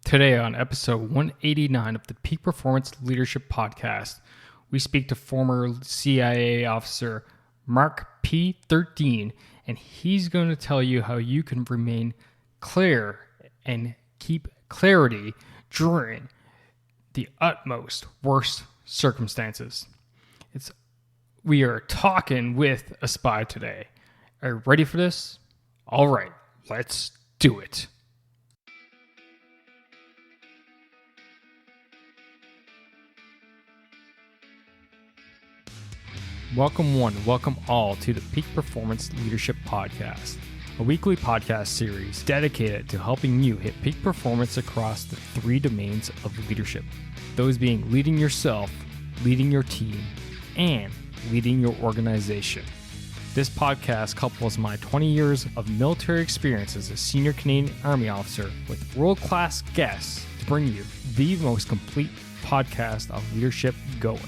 Today on episode 189 of the Peak Performance Leadership Podcast, we speak to former CIA officer Marc P13, and he's going to tell you how you can remain clear and keep clarity during the utmost worst circumstances. We are talking with a spy today. Are you ready for this? All right, let's do it. Welcome one, welcome all to the Peak Performance Leadership Podcast, a weekly podcast series dedicated to helping you hit peak performance across the three domains of leadership. Those being leading yourself, leading your team, and leading your organization. This podcast couples my 20 years of military experience as a senior Canadian Army officer with world-class guests to bring you the most complete podcast of leadership going.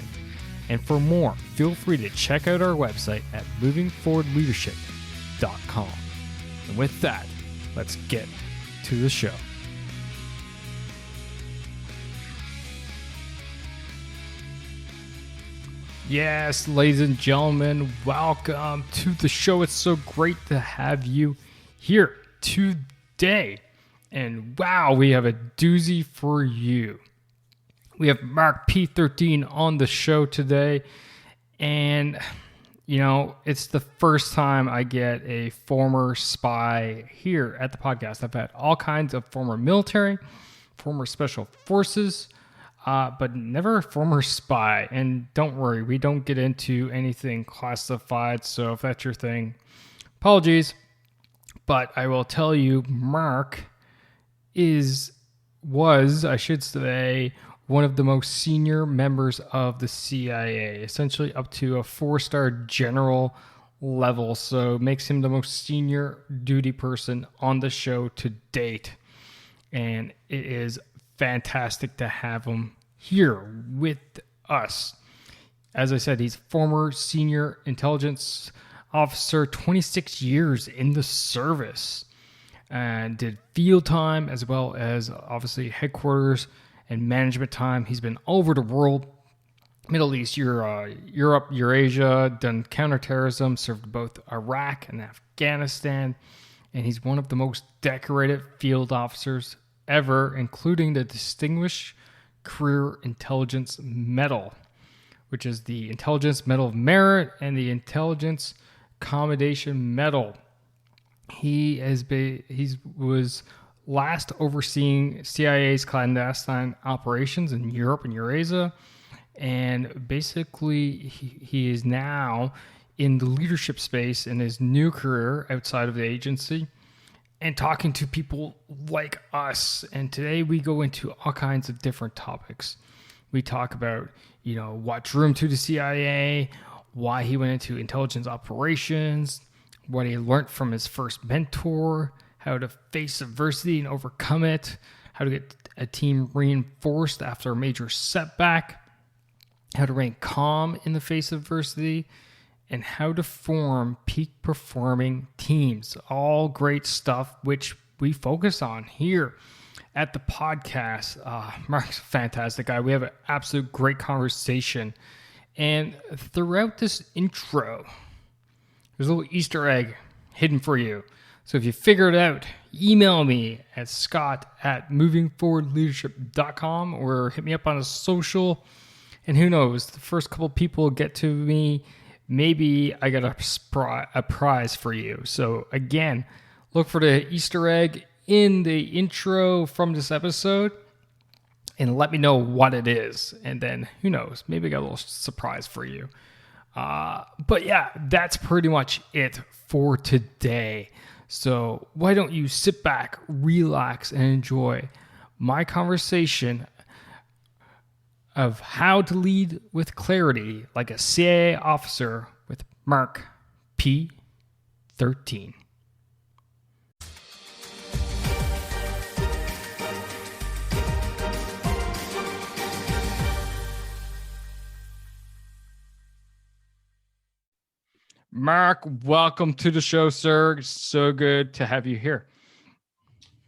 And for more, feel free to check out our website at movingforwardleadership.com. And with that, let's get to the show. Yes, ladies and gentlemen, welcome to the show. It's so great to have you here today. And wow, we have a doozy for you. We have Marc P13 on the show today, and, it's the first time I get a former spy here at the podcast. I've had all kinds of former military, former special forces, but never a former spy. And don't worry, we don't get into anything classified, so if that's your thing, apologies. But I will tell you, Marc was, I should say, one of the most senior members of the CIA, essentially up to a 4-star general level. So it makes him the most senior duty person on the show to date. And it is fantastic to have him here with us. As I said, he's former senior intelligence officer, 26 years in the service, and did field time as well as obviously headquarters and management time. He's been all over the world, Middle East, Europe, Eurasia, done counterterrorism, served both Iraq and Afghanistan, and he's one of the most decorated field officers ever, including the Distinguished Career Intelligence Medal, which is the Intelligence Medal of Merit and the Intelligence Commendation Medal. He was last overseeing CIA's clandestine operations in Europe and Eurasia, and basically he is now in the leadership space in his new career outside of the agency and talking to people like us. And today we go into all kinds of different topics. We talk about, what drew him to the CIA, why he went into intelligence operations, what he learned from his first mentor, how to face adversity and overcome it, how to get a team reinforced after a major setback, how to remain calm in the face of adversity, and how to form peak performing teams. All great stuff, which we focus on here at the podcast. Marc's a fantastic guy. We have an absolute great conversation. And throughout this intro, there's a little Easter egg hidden for you. So if you figure it out, email me at scott@movingforwardleadership.com or hit me up on a social. And who knows, the first couple people get to me, maybe I got a prize for you. So again, look for the Easter egg in the intro from this episode and let me know what it is. And then who knows, maybe I got a little surprise for you. But yeah, that's pretty much it for today. So why don't you sit back, relax, and enjoy my conversation of how to lead with clarity like a CIA officer with Marc P13. Marc, welcome to the show, sir. So good to have you here.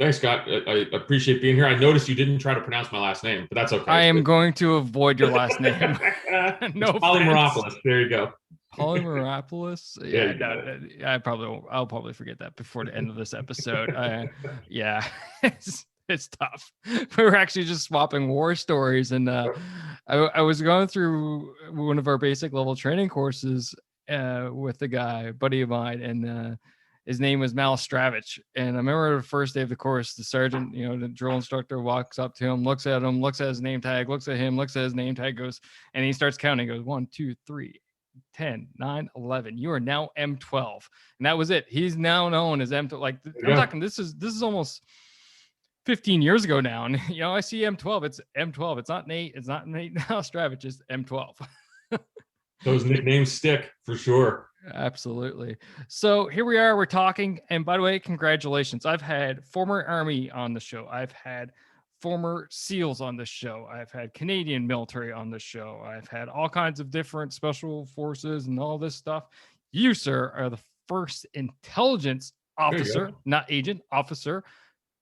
Thanks, Scott. I appreciate being here. I noticed you didn't try to pronounce my last name, but that's okay. I am going to avoid your last name. No It's offense. Polymeropoulos. There you go. Polymeropoulos. There Yeah, you no, go. I probably won't. I'll probably forget that before the end of this episode. Yeah, it's tough. We were actually just swapping war stories, and I was going through one of our basic level training courses with a guy, a buddy of mine, and his name was Mal Stravich. And I remember the first day of the course, the sergeant, the drill instructor walks up to him, looks at him, looks at his name tag, looks at him, looks at his name tag, goes, and he starts counting, goes 1, 2, 3, 10, 9, 11. You are now M12. And that was it. He's now known as M12. Like, I'm talking, this is almost 15 years ago now. And, I see M12. It's M12. It's not Nate. It's not Nate now Stravich. It's M12. Those nicknames stick for sure. Absolutely. So here we are. We're talking. And by the way, congratulations. I've had former Army on the show. I've had former SEALs on the show. I've had Canadian military on the show. I've had all kinds of different special forces and all this stuff. You, sir, are the first intelligence officer, not agent, officer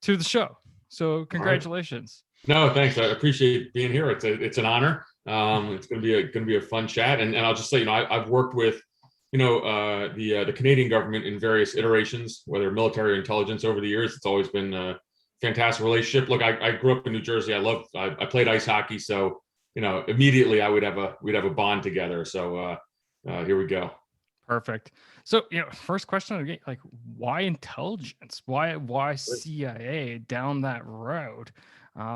to the show. So congratulations. Right. No, thanks. I appreciate being here. It's an honor. It's going to be a fun chat. And I'll just say, I've worked with, the Canadian government in various iterations, whether military or intelligence over the years. It's always been fantastic relationship. Look, I grew up in New Jersey. I played ice hockey, so immediately we'd have a bond together. So here we go. Perfect. So first question, like, why intelligence? Why CIA down that road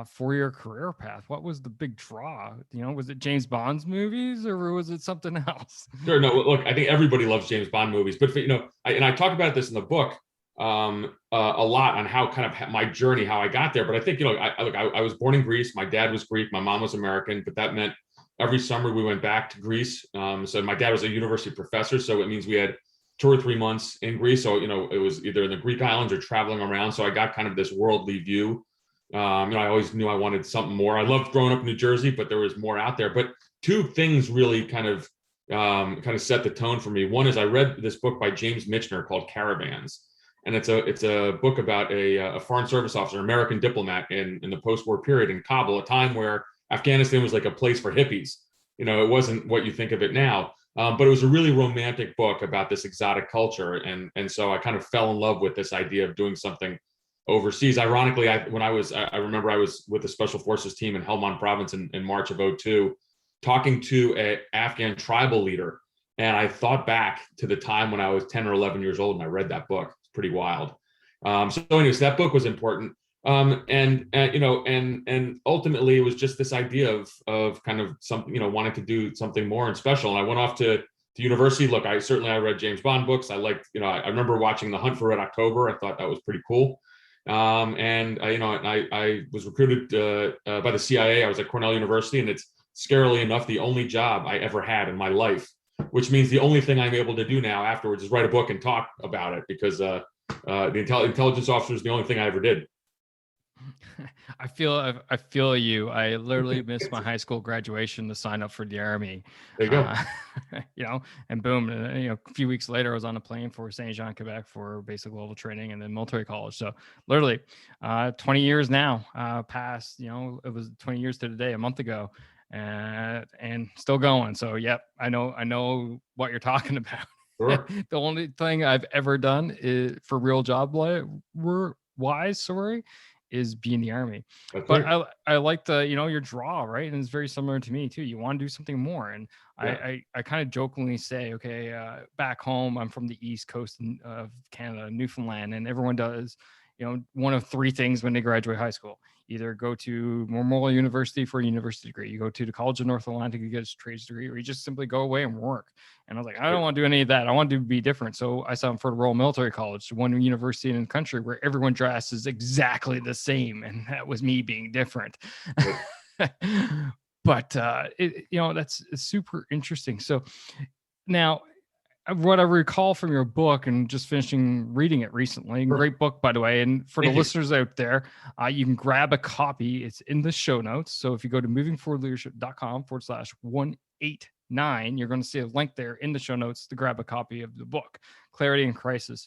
for your career path? What was the big draw? Was it James Bond's movies or was it something else? Sure. No, look, I think everybody loves James Bond movies, but I talk about this in the book a lot on how kind of my journey, how I got there. But I think, I was born in Greece. My dad was Greek. My mom was American, but that meant every summer we went back to Greece. So my dad was a university professor. So it means we had 2 or 3 months in Greece. So, it was either in the Greek islands or traveling around. So I got kind of this worldly view. I always knew I wanted something more. I loved growing up in New Jersey, but there was more out there. But two things really kind of set the tone for me. One is I read this book by James Michener called Caravans. And it's a book about a foreign service officer, American diplomat in the post-war period in Kabul, a time where Afghanistan was like a place for hippies. It wasn't what you think of it now, but it was a really romantic book about this exotic culture, and so I kind of fell in love with this idea of doing something overseas. Ironically, I remember I was with the Special Forces team in Helmand Province in March of 2002, talking to an Afghan tribal leader, and I thought back to the time when I was 10 or 11 years old and I read that book. Pretty wild. So anyways, that book was important. And ultimately it was just this idea of kind of something, wanting to do something more and special. And I went off to university. Look, I read James Bond books. I liked, I remember watching The Hunt for Red October. I thought that was pretty cool. And I was recruited by the CIA. I was at Cornell University, and it's scarily enough the only job I ever had in my life, which means the only thing I'm able to do now afterwards is write a book and talk about it, because the intelligence officer is the only thing I ever did. I feel you. I literally missed my high school graduation to sign up for the Army. There you go. And boom, a few weeks later, I was on a plane for Saint Jean, Quebec for basic level training and then military college. So literally 20 years now passed, it was 20 years to the day, a month ago. And still going. So, yep, I know what you're talking about. Sure. The only thing I've ever done is for real job wise, is be in the Army. That's but right. I like the, your draw, right? And it's very similar to me too. You want to do something more. And yeah. I kind of jokingly say, okay, back home, I'm from the East Coast of Canada, Newfoundland, and everyone does, one of 3 things when they graduate high school. Either go to Memorial University for a university degree, you go to the College of North Atlantic, you get a trades degree, or you just simply go away and work. And I was like, I don't want to do any of that. I want to be different. So I signed for the Royal Military College, one university in the country where everyone dresses exactly the same. And that was me being different. But, that's super interesting. So now, what I recall from your book and just finishing reading it recently, great book, by the way. And for the listeners out there, you can grab a copy. It's in the show notes. So if you go to movingforwardleadership.com/189, you're going to see a link there in the show notes to grab a copy of the book, Clarity in Crisis.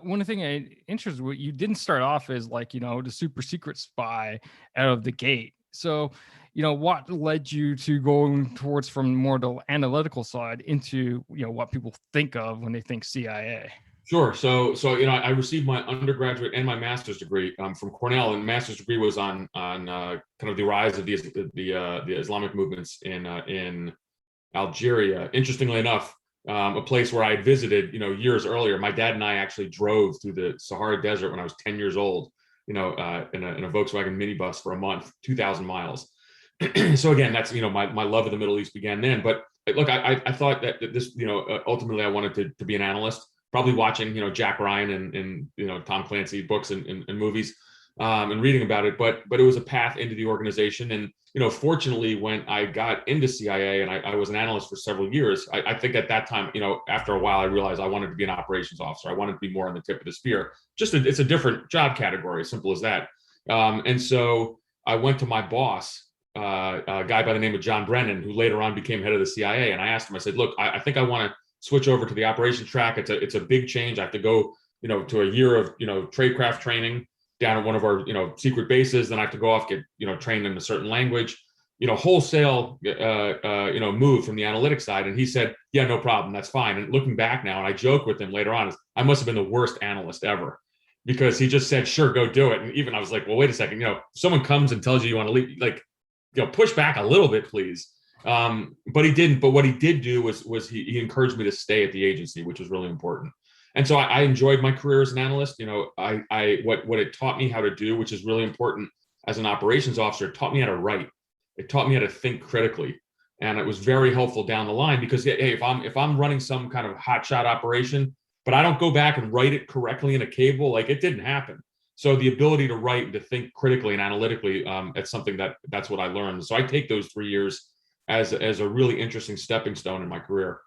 One thing I interested, what you didn't start off as like, the super secret spy out of the gate. So, what led you to going towards from more the analytical side into, what people think of when they think CIA? Sure. So I received my undergraduate and my master's degree from Cornell, and master's degree was on kind of the rise of the Islamic movements in Algeria. Interestingly enough, a place where I had visited, years earlier. My dad and I actually drove through the Sahara Desert when I was 10 years old, in a Volkswagen minibus for a month, 2,000 miles. So again, that's my love of the Middle East began then. But look, I thought that this, ultimately I wanted to be an analyst, probably watching Jack Ryan and Tom Clancy books and movies, and reading about it. But it was a path into the organization. And fortunately, when I got into CIA and I was an analyst for several years, I think at that time, after a while, I realized I wanted to be an operations officer. I wanted to be more on the tip of the spear. It's a different job category, simple as that. And so I went to my boss, a guy by the name of John Brennan, who later on became head of the CIA. And I asked him, I said, look, I think I want to switch over to the operations track. It's a big change. I have to go, to a year of, tradecraft training down at one of our, secret bases. Then I have to go off, get, trained in a certain language, wholesale, move from the analytics side. And he said, yeah, no problem. That's fine. And looking back now, and I joke with him later on, I must have been the worst analyst ever, because he just said, sure, go do it. And even I was like, well, wait a second, if someone comes and tells you want to leave, like, push back a little bit, please. But he didn't. But what he did do was he encouraged me to stay at the agency, which was really important. And so I enjoyed my career as an analyst. What it taught me how to do, which is really important as an operations officer, it taught me how to write. It taught me how to think critically, and it was very helpful down the line, because hey, if I'm running some kind of hotshot operation, but I don't go back and write it correctly in a cable, like, it didn't happen. So the ability to write and to think critically and analytically, it's something that's what I learned. So I take those 3 years as a really interesting stepping stone in my career.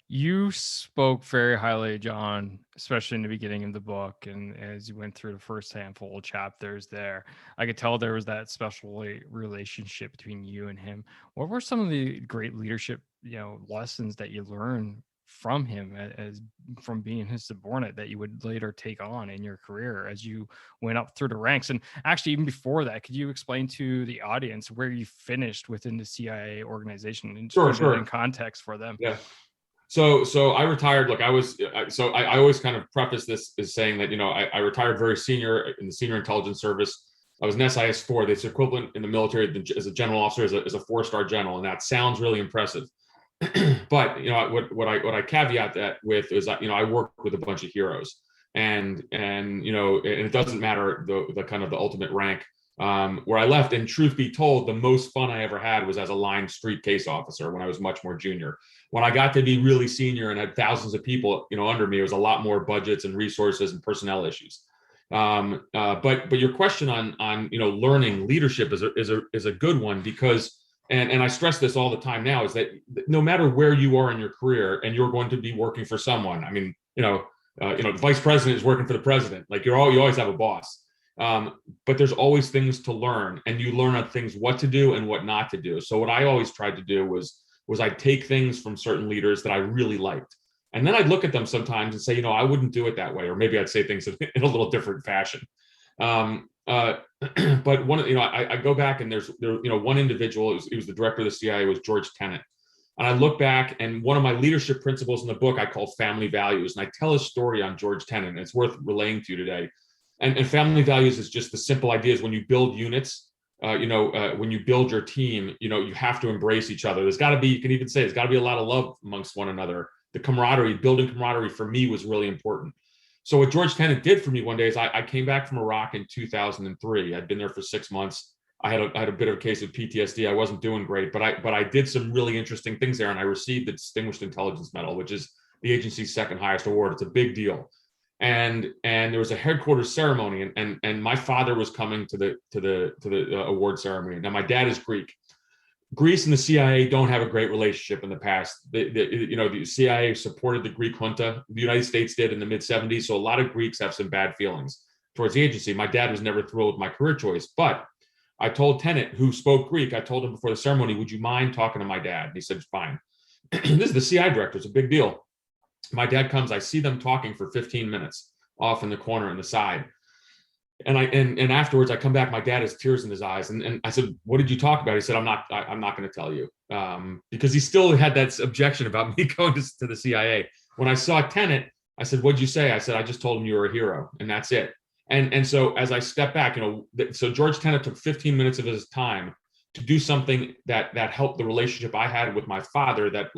You spoke very highly, John, especially in the beginning of the book, and as you went through the first handful of chapters there, I could tell there was that special relationship between you and him. What were some of the great leadership, lessons that you learned from him, as from being his subordinate, that you would later take on in your career as you went up through the ranks? And actually, even before that, could you explain to the audience where you finished within the CIA organization, and Sure, put it in context for them? Yeah. So I retired. Look, I always kind of preface this as saying that, I retired very senior in the senior intelligence service. I was an SIS-4, the equivalent in the military as a general officer, as a 4-star general. And that sounds really impressive. But, what I caveat that with is that, I worked with a bunch of heroes, and it doesn't matter the kind of the ultimate rank. Where I left, and truth be told, the most fun I ever had was as a line street case officer when I was much more junior. When I got to be really senior and had thousands of people, under me, it was a lot more budgets and resources and personnel issues. But your question on learning leadership is a good one, because and I stress this all the time now, is that no matter where you are in your career, and you're going to be working for someone. I mean, the vice president is working for the president. Like, you always have a boss. But there's always things to learn, and you learn on things what to do and what not to do. So what I always tried to do was I'd take things from certain leaders that I really liked, and then I'd look at them sometimes and say, I wouldn't do it that way, or maybe I'd say things in a little different fashion. But I go back, and there's one individual. He was the director of the CIA, was George Tenet. And I look back, and one of my leadership principles in the book I call family values, and I tell a story on George Tenet, and it's worth relaying to you today. And family values is just the simple idea is, when you build units, when you build your team, you have to embrace each other. There's got to be, you can even say, there's got to be a lot of love amongst one another. The camaraderie, building camaraderie, for me was really important. So what George Tenet did for me one day is, I came back from Iraq in 2003. I'd been there for 6 months. I had a bit of a case of PTSD. I wasn't doing great, but I did some really interesting things there, and I received the Distinguished Intelligence Medal, which is the agency's second highest award. It's a big deal. And there was a headquarters ceremony, and my father was coming to the award ceremony. Now, my dad is Greek. Greece and the CIA don't have a great relationship in the past. The CIA supported the Greek junta. The United States did in the mid-'70s. So a lot of Greeks have some bad feelings towards the agency. My dad was never thrilled with my career choice, but I told Tenet, who spoke Greek, I told him before the ceremony, would you mind talking to my dad? And he said, fine. This is the CIA director. It's a big deal. My dad comes, I see them talking for 15 minutes off in the corner in the side. And afterwards I come back, my dad has tears in his eyes. And I said, what did you talk about? He said, I'm not going to tell you. Because he still had that objection about me going to the CIA. When I saw Tenet, I said, what'd you say? I said, I just told him you were a hero, and that's it. And so as I step back, so George Tenet took 15 minutes of his time to do something that helped the relationship I had with my father, that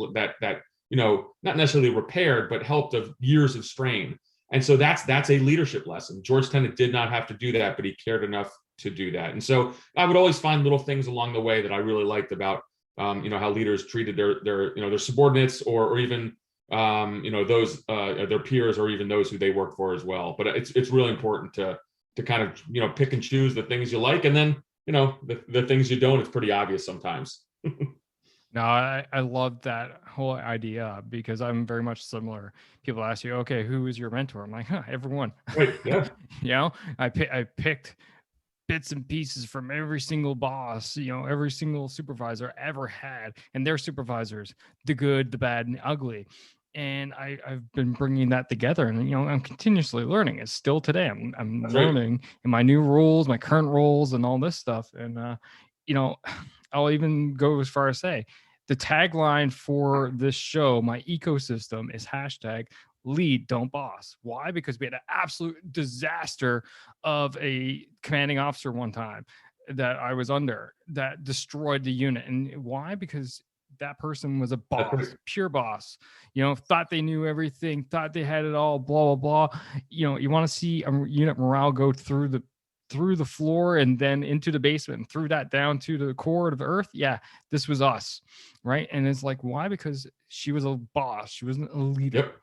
not necessarily repaired, but helped of years of strain. And so that's a leadership lesson. George Tenet did not have to do that, but he cared enough to do that. And so I would always find little things along the way that I really liked about how leaders treated their subordinates, or even those their peers, or even those who they work for as well. But it's really important to kind of pick and choose the things you like, and then the things you don't. It's pretty obvious sometimes. No, I love that whole idea, because I'm very much similar. People ask you, okay, who is your mentor? I'm like, everyone. Right. Yeah. I picked bits and pieces from every single boss, every single supervisor I ever had, and their supervisors, the good, the bad, and the ugly. And I've been bringing that together, and I'm continuously learning. It's still today. I'm That's learning right. in my new roles, my current roles, and all this stuff. And I'll even go as far as say the tagline for this show, my ecosystem, is hashtag lead, don't boss. Why? Because we had an absolute disaster of a commanding officer one time that I was under that destroyed the unit. And why? Because that person was a boss, Right. pure boss, thought they knew everything, thought they had it all, blah, blah, blah. You want to see a unit morale go through the floor and then into the basement and through that down to the core of the earth. Yeah, this was us. Right. And it's like, why? Because she was a boss. She wasn't a leader. Yep.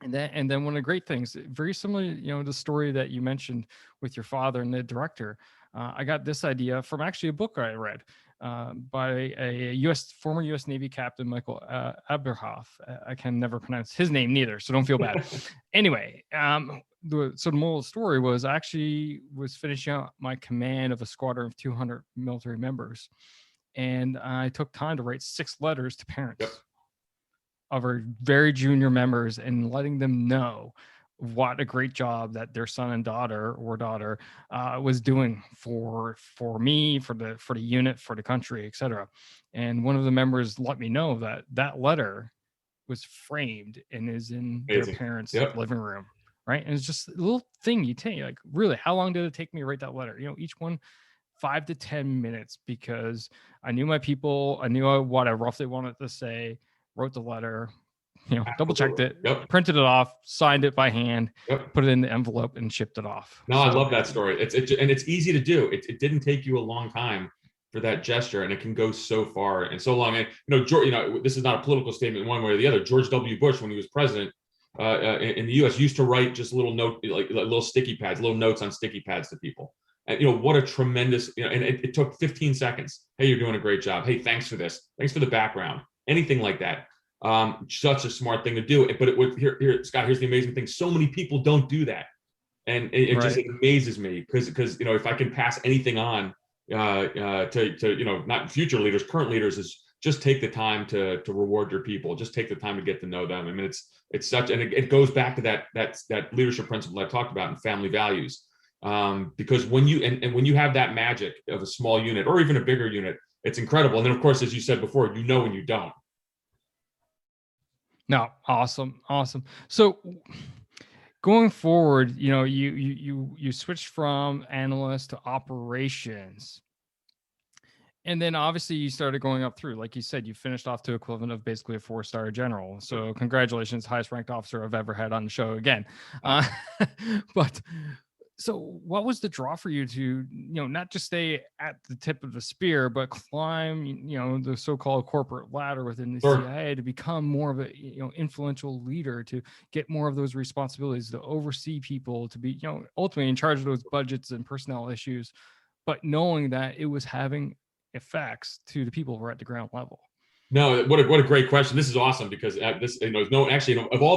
And then one of the great things, very similar, the story that you mentioned with your father and the director. I got this idea from actually a book I read by a former U.S. Navy captain, Michael Aberhoff. I can never pronounce his name neither, so don't feel bad. Anyway, the moral of the story was I actually was finishing out my command of a squadron of 200 military members, and I took time to write 6 letters to parents. Yep. Of our very junior members, and letting them know what a great job that their son and daughter was doing for me, for the unit, for the country, etc. And one of the members let me know that letter was framed and is in Amazing. their parents' Yep. living room. Right. And it's just a little thing you take, like, really, how long did it take me to write that letter? Each one 5 to 10 minutes, because I knew my people, I knew what I roughly wanted to say, wrote the letter, double checked it, Yep. printed it off, signed it by hand, Yep. put it in the envelope, and shipped it off. No, I love that story. It's easy to do. It didn't take you a long time for that gesture, and it can go so far and so long. And George, this is not a political statement one way or the other. George W. Bush, when he was president in the U.S., used to write just little like little sticky pads, little notes on sticky pads to people. And what a tremendous, and it took 15 seconds. Hey, you're doing a great job. Hey, thanks for this. Thanks for the background. Anything like that. Such a smart thing to do. But it would here, Scott, here's the amazing thing. So many people don't do that. And it right. just amazes me because if I can pass anything on to not future leaders, current leaders, is just take the time to reward your people. Just take the time to get to know them. I mean, it's such, and it goes back to that leadership principle I talked about in family values. Because when you have that magic of a small unit or even a bigger unit, it's incredible. And then, of course, as you said before, when you don't. No, awesome. So going forward, you switched from analyst to operations. And then obviously you started going up through, like you said, you finished off to equivalent of basically a 4-star general. So congratulations, highest ranked officer I've ever had on the show again. But so what was the draw for you to, not just stay at the tip of the spear, but climb, the so-called corporate ladder within the CIA to become more of a, influential leader, to get more of those responsibilities, to oversee people, to be, ultimately in charge of those budgets and personnel issues, but knowing that it was having effects to the people who are at the ground level? No, what a great question. This is awesome because of all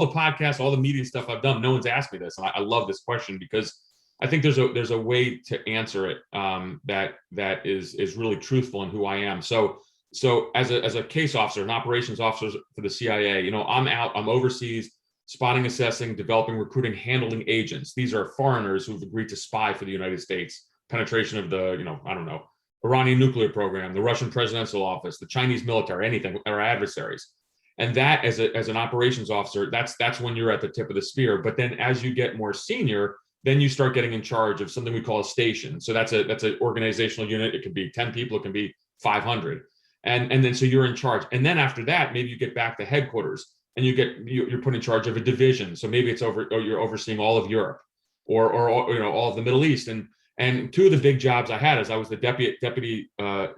the podcasts, all the media stuff I've done, no one's asked me this. And I love this question because I think there's a way to answer it that is really truthful in who I am. So as a case officer, an operations officer for the CIA, I'm overseas. spotting, assessing, developing, recruiting, handling agents. These are foreigners who've agreed to spy for the United States. Penetration of the, I don't know, Iranian nuclear program, the Russian presidential office, the Chinese military, anything, our adversaries. And that, as an operations officer, that's when you're at the tip of the spear. But then as you get more senior, then you start getting in charge of something we call a station. So that's an organizational unit. It can be 10 people, it can be 500. And then so you're in charge. And then after that, maybe you get back to headquarters and you're put in charge of a division. So maybe you're overseeing all of Europe or all of the Middle East. And two of the big jobs I had is I was the deputy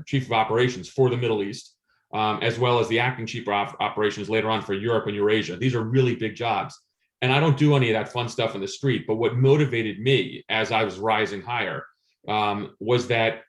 chief of operations for the Middle East, as well as the acting chief of operations later on for Europe and Eurasia. These are really big jobs. And I don't do any of that fun stuff in the street. But what motivated me as I was rising higher was that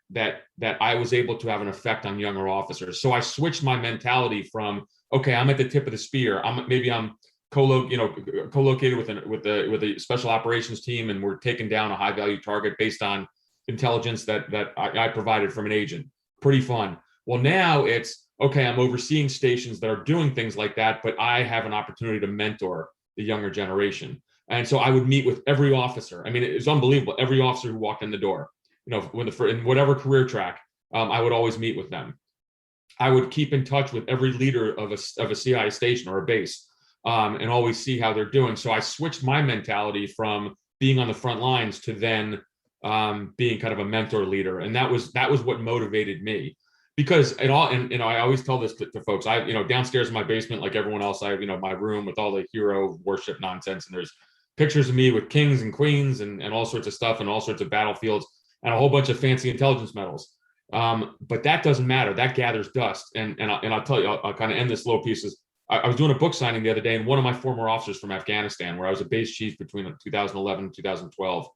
I was able to have an effect on younger officers. So I switched my mentality from, okay, I'm at the tip of the spear. I'm co-located with a special operations team, and we're taking down a high value target based on intelligence that I provided from an agent. Pretty fun. Well, now it's, okay, I'm overseeing stations that are doing things like that, but I have an opportunity to mentor the younger generation. And so I would meet with every officer. I mean, it was unbelievable. Every officer who walked in the door, in whatever career track, I would always meet with them. I would keep in touch with every leader of a CIA station or a base, and always see how they're doing. So I switched my mentality from being on the front lines to then being kind of a mentor leader. And that was what motivated me. Because I always tell this to folks. Downstairs in my basement, like everyone else, I have, my room with all the hero worship nonsense. And there's pictures of me with kings and queens and all sorts of stuff and all sorts of battlefields and a whole bunch of fancy intelligence medals. But that doesn't matter. That gathers dust. And I'll tell you, I'll kind of end this little piece. I was doing a book signing the other day, and one of my former officers from Afghanistan, where I was a base chief between 2011 and 2012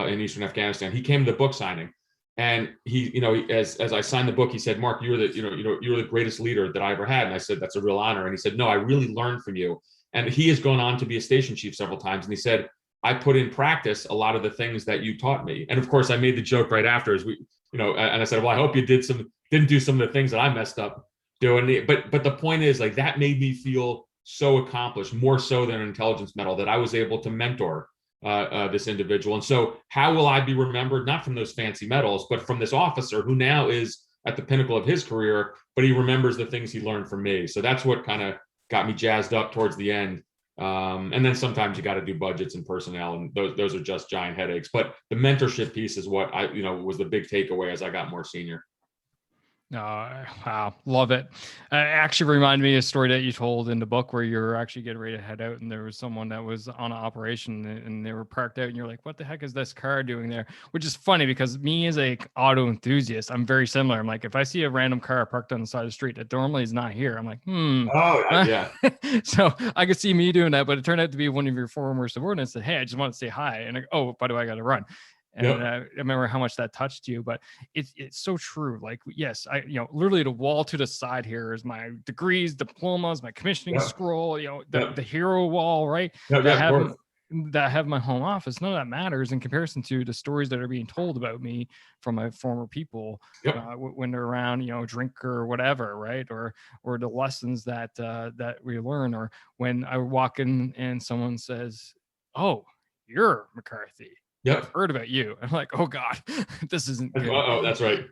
in Eastern Afghanistan, he came to the book signing. And he, as I signed the book, he said, "Mark, you're the greatest leader that I ever had." And I said, "That's a real honor." And he said, "No, I really learned from you." And he has gone on to be a station chief several times. And he said, "I put in practice a lot of the things that you taught me." And of course, I made the joke right after, and I said, "Well, I hope you didn't do some of the things that I messed up doing." But the point is, like, that made me feel so accomplished, more so than an intelligence medal, that I was able to mentor this individual. And so how will I be remembered? Not from those fancy medals, but from this officer who now is at the pinnacle of his career, but he remembers the things he learned from me. So that's what kind of got me jazzed up towards the end. And then sometimes you got to do budgets and personnel, and those are just giant headaches. But the mentorship piece is what was the big takeaway as I got more senior. Wow, love it. Actually reminded me of a story that you told in the book where you're actually getting ready to head out, and there was someone that was on an operation and they were parked out, and you're like, "What the heck is this car doing there?" Which is funny because me as a auto enthusiast, I'm very similar. I'm like, if I see a random car parked on the side of the street that normally is not here, I'm like, Oh, yeah. So I could see me doing that, but it turned out to be one of your former subordinates that, "Hey, I just want to say hi," and oh, by the way, I got to run. And Yep. I remember how much that touched you, but it's so true. Like, yes, literally the wall to the side here is my degrees, diplomas, my commissioning scroll, the hero wall, right? That I have my home office. None of that matters in comparison to the stories that are being told about me from my former people when they're around, drink or whatever, right? Or the lessons that we learn, or when I walk in and someone says, "Oh, you're McCarthy. Yep. I've heard about you." I'm like, "Oh God, this isn't good." Oh, that's right.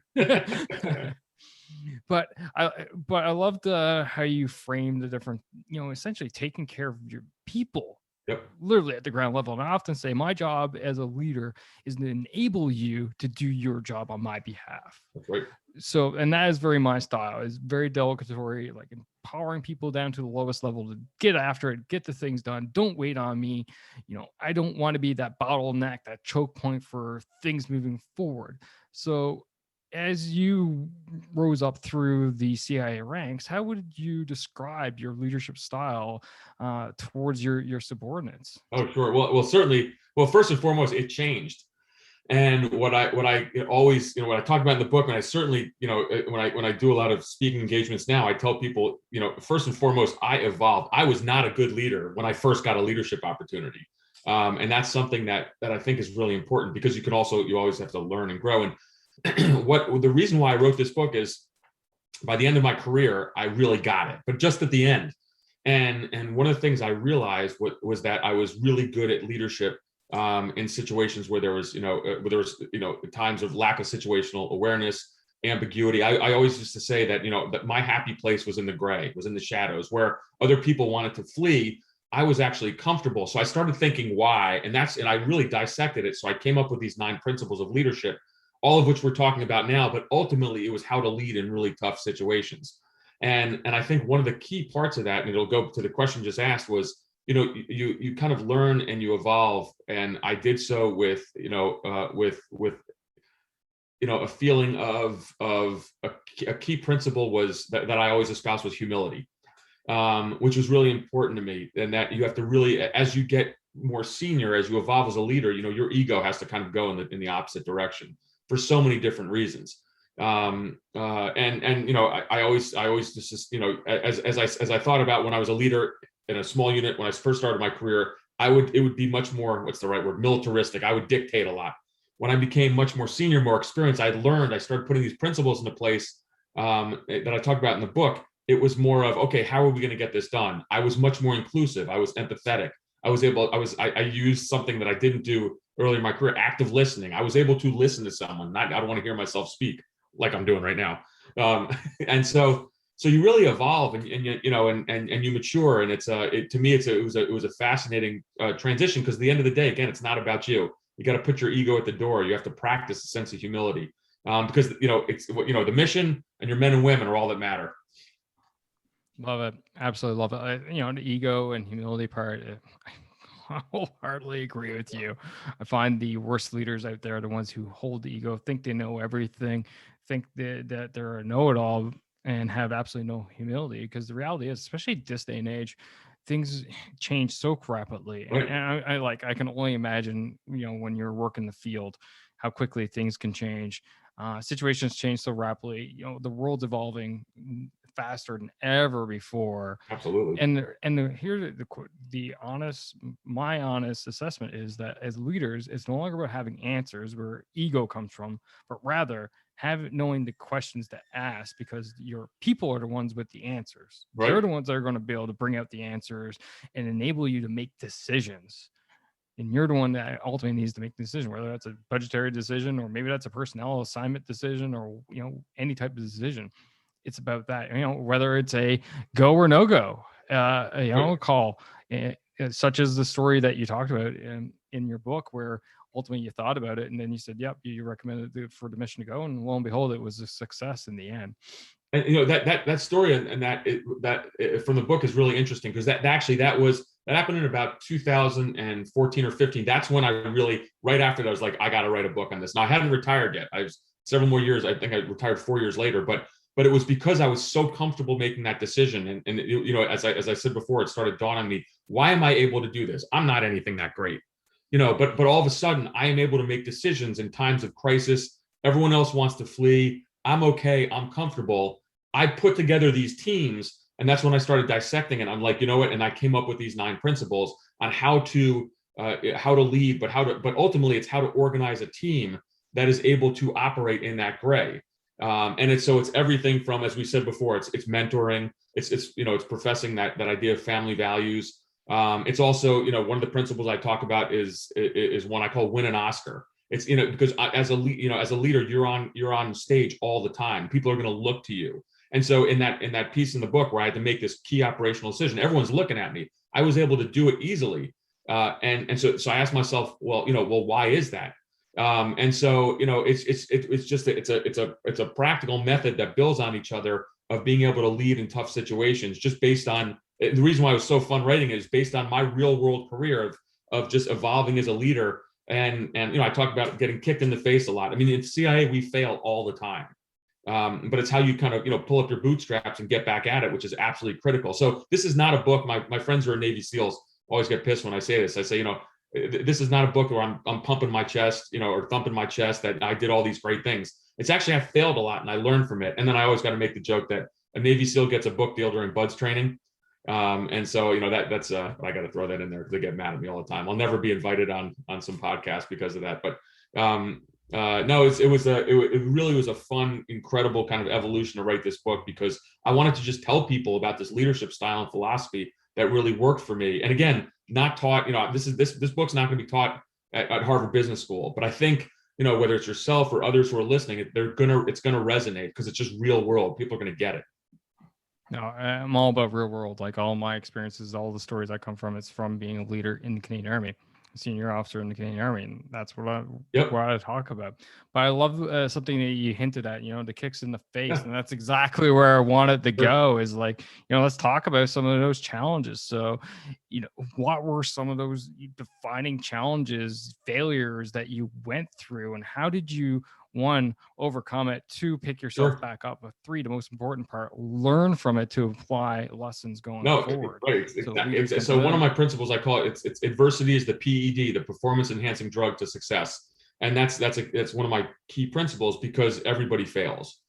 But I loved how you framed the different, essentially taking care of your people. Yep. Literally at the ground level. And I often say my job as a leader is to enable you to do your job on my behalf. That's right. So, and that is very my style. It's very delegatory, like empowering people down to the lowest level to get after it, get the things done. Don't wait on me. I don't want to be that bottleneck, that choke point for things moving forward. So as you rose up through the CIA ranks, how would you describe your leadership style towards your subordinates? Oh, sure. Well, certainly. Well, first and foremost, it changed. And what I always, what I talk about in the book, and I certainly, when I do a lot of speaking engagements now, I tell people, first and foremost, I evolved. I was not a good leader when I first got a leadership opportunity. And that's something that I think is really important, because you always have to learn and grow. And the reason why I wrote this book is, by the end of my career, I really got it, but just at the end. And one of the things I realized was that I was really good at leadership in situations where there was, times of lack of situational awareness, ambiguity. I always used to say that, that my happy place was in the gray, was in the shadows, where other people wanted to flee. I was actually comfortable. So I started thinking why, and I really dissected it. So I came up with these 9 principles of leadership, all of which we're talking about now, but ultimately it was how to lead in really tough situations. And I think one of the key parts of that, and it'll go to the question just asked, was, you kind of learn and you evolve. And I did so with a feeling of a key principle was that I always espoused was humility, which was really important to me. And that you have to really, as you get more senior, as you evolve as a leader, your ego has to kind of go in the opposite direction for so many different reasons. I always just, as I thought about when I was a leader in a small unit, when I first started my career, it would be much more, what's the right word, militaristic. I would dictate a lot. When I became much more senior, more experienced, I started putting these principles into place that I talk about in the book. It was more of, okay, how are we going to get this done? I was much more inclusive. I was empathetic. I used something that I didn't do earlier in my career, active listening. I was able to listen to someone. I don't want to hear myself speak like I'm doing right now. And so you really evolve and you mature. And to me, it was a fascinating transition, because at the end of the day, again, it's not about you. You got to put your ego at the door. You have to practice a sense of humility, because it's the mission and your men and women are all that matter. Love it. Absolutely love it. The ego and humility part, I wholeheartedly agree with you. I find the worst leaders out there are the ones who hold the ego, think they know everything, think that they're a know-it-all, and have absolutely no humility. Because the reality is, especially this day and age, things change so rapidly. Right. And I can only imagine, when you're working the field, how quickly things can change. Situations change so rapidly. The world's evolving faster than ever before. Absolutely. My honest assessment is that as leaders, it's no longer about having answers where ego comes from, but rather knowing the questions to ask, because your people are the ones with the answers. Right. They're the ones that are going to be able to bring out the answers and enable you to make decisions. And you're the one that ultimately needs to make the decision, whether that's a budgetary decision, or maybe that's a personnel assignment decision, or any type of decision. It's about that, whether it's a go or no go, call, such as the story that you talked about in your book, where ultimately you thought about it and then you said, yep, you recommended it for the mission to go, and lo and behold, it was a success in the end. And that story and that from the book is really interesting, because that happened in about 2014 or 15. That's when I really, right after that, I was like, I got to write a book on this. Now, I hadn't retired yet. I was several more years. I think I retired 4 years later, but it was because I was so comfortable making that decision. And as I said before, it started dawning on me, why am I able to do this? I'm not anything that great, but all of a sudden I am able to make decisions in times of crisis. Everyone else wants to flee. I'm okay. I'm comfortable. I put together these teams, and that's when I started dissecting it. I'm like, you know what? And I came up with these 9 principles on how to lead, but ultimately it's how to organize a team that is able to operate in that gray. And it's everything from, as we said before, it's mentoring, it's professing that idea of family values. It's also, one of the principles I talk about is one I call win an Oscar. It's, because as a leader, you're on stage all the time. People are going to look to you. And so in that piece in the book where I had to make this key operational decision, everyone's looking at me. I was able to do it easily. And so I asked myself, well, why is that? And so, it's a practical method that builds on each other, of being able to lead in tough situations, just based on the reason why it was so fun writing it is based on my real world career of just evolving as a leader. And I talk about getting kicked in the face a lot. I mean, in CIA, we fail all the time. But it's how you kind of, pull up your bootstraps and get back at it, which is absolutely critical. So this is not a book. My friends who are Navy SEALs always get pissed when I say this. I say, this is not a book where I'm pumping my chest, or thumping my chest that I did all these great things. It's actually, I failed a lot and I learned from it. And then I always got to make the joke that a Navy SEAL gets a book deal during BUDS training. And so, that's I got to throw that in there because they get mad at me all the time. I'll never be invited on some podcast because of that. But No, it really was a fun, incredible kind of evolution to write this book because I wanted to just tell people about this leadership style and philosophy that really worked for me. And again, not taught, this book's not going to be taught at Harvard Business School, but I think, whether it's yourself or others who are listening, it's going to resonate because it's just real world. People are going to get it. No, I'm all about real world. Like all my experiences, all the stories I come from, it's from being a leader in the Canadian Army, a senior officer in the Canadian Army, and that's Yep. what I talk about. But I love something that you hinted at, the kicks in the face, Yeah. and that's exactly where I wanted to Sure. go. Is like, let's talk about some of those challenges. So, what were some of those defining challenges, failures that you went through, and how did you, one, overcome it, two, pick yourself Sure. back up, but three, the most important part, learn from it to apply lessons going No, forward right. so leaders can So one of live. my principles, I call it's adversity is the PED, the performance enhancing drug to success, and that's one of my key principles because everybody fails,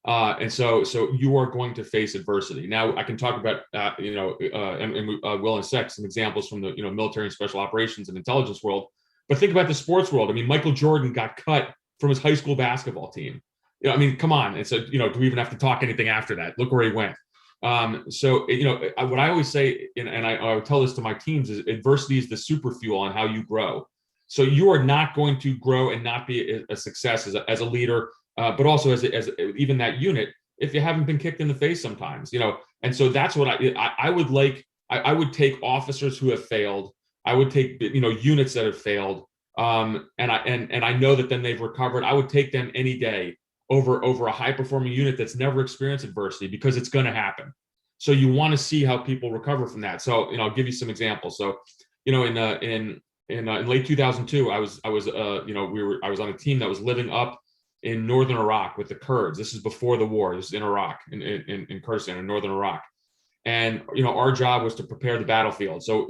and so you are going to face adversity. Now I can talk about and will and sex some examples from the military and special operations and intelligence world, but think about the sports world. I mean, Michael Jordan got cut from his high school basketball team. I mean, come on. And so do we even have to talk anything after that? Look where he went. So what I always say, and I tell this to my teams, is adversity is the super fuel on how you grow. So you are not going to grow and not be a success as a leader, but also as even that unit if you haven't been kicked in the face sometimes. And so that's what I would like. I would take officers who have failed. I would take units that have failed, and I know that then they've recovered. I would take them any day over a high performing unit that's never experienced adversity because it's going to happen. So you want to see how people recover from that. So I'll give you some examples. So in late 2002, I was on a team that was living up in northern Iraq with the Kurds. This is before the war. This is in Iraq, in Kurdistan, in northern Iraq. And our job was to prepare the battlefield. So